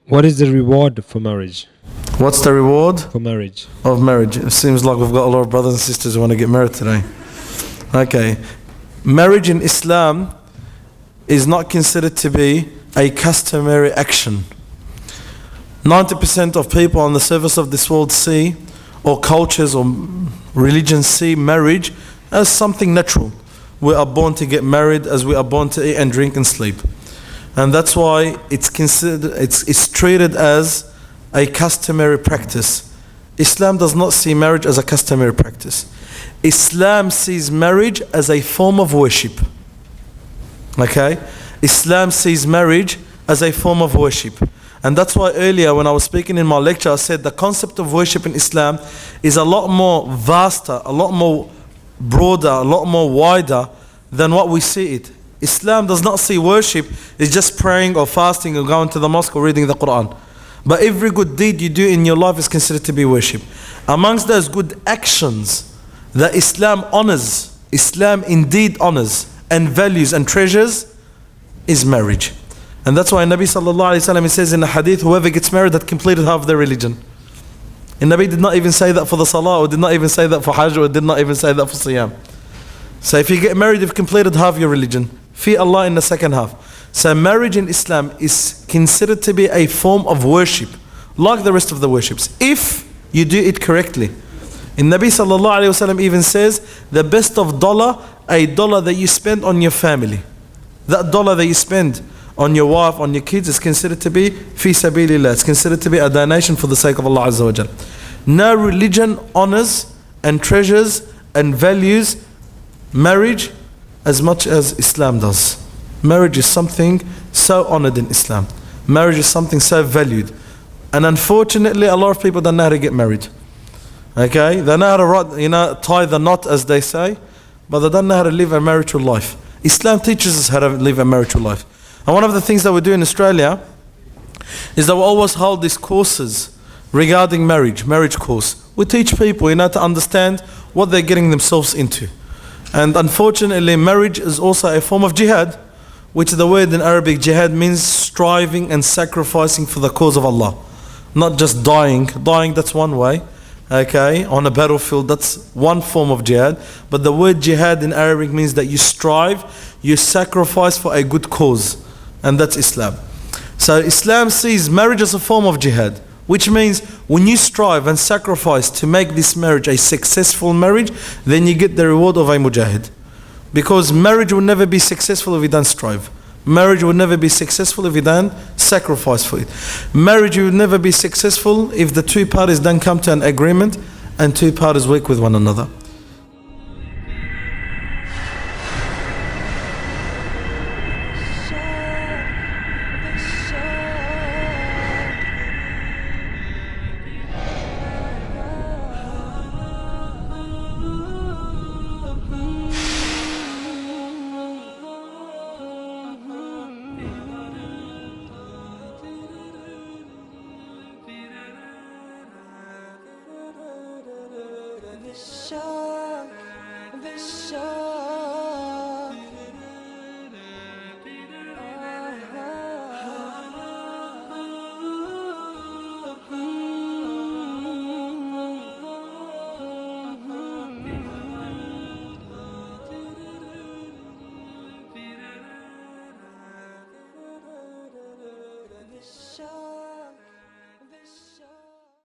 What is the reward for marriage? What's the reward For marriage. of marriage? It seems like we've got a lot of brothers and sisters who want to get married today. Okay. Marriage in Islam is not considered to be a customary action. 90% of people on the surface of this world see, or cultures or religions see, marriage as something natural. We are born to get married as we are born to eat and drink and sleep. And that's why it's treated as a customary practice. Islam does not see marriage as a customary practice. Islam sees marriage as a form of worship. Okay? Islam sees marriage as a form of worship. And that's why earlier when I was speaking in my lecture, I said the concept of worship in Islam is a lot more vaster, a lot more broader, a lot more wider than what we see it. Islam does not see worship as just praying or fasting or going to the mosque or reading the Quran. But every good deed you do in your life is considered to be worship. Amongst those good actions that Islam honors, Islam indeed honors and values and treasures, is marriage. And that's why Nabi sallallahu alayhi wa sallam says in the hadith, whoever gets married had completed half their religion. And Nabi did not even say that for the salah, or did not even say that for hajj, or did not even say that for siyam. So if you get married, you've completed half your religion. Fear Allah in the second half. So marriage in Islam is considered to be a form of worship, like the rest of the worships, if you do it correctly. And Nabi sallallahu alayhi wa sallam even says, the best of dollar, a dollar that you spend on your family. That dollar that you spend on your wife, on your kids, is considered to be fi sabilillah. It's considered to be a donation for the sake of Allah Azza wa Jal. No religion honors and treasures and values marriage as much as Islam does. Marriage is something so honored in Islam. Marriage is something so valued. And unfortunately, a lot of people don't know how to get married. Okay? They know how to tie the knot, as they say, but they don't know how to live a marital life. Islam teaches us how to live a marital life. And one of the things that we do in Australia is that we always hold these courses regarding marriage course. We teach people, to understand what they're getting themselves into. And unfortunately, marriage is also a form of jihad, which the word in Arabic, jihad, means striving and sacrificing for the cause of Allah. Not just dying. Dying, that's one way. Okay, on a battlefield, that's one form of jihad. But the word jihad in Arabic means that you strive, you sacrifice for a good cause. And that's Islam. So Islam sees marriage as a form of jihad, which means when you strive and sacrifice to make this marriage a successful marriage, then you get the reward of a mujahid. Because marriage will never be successful if you don't strive. Marriage will never be successful if you don't sacrifice for it. Marriage will never be successful if the two parties don't come to an agreement and two parties work with one another. The shock,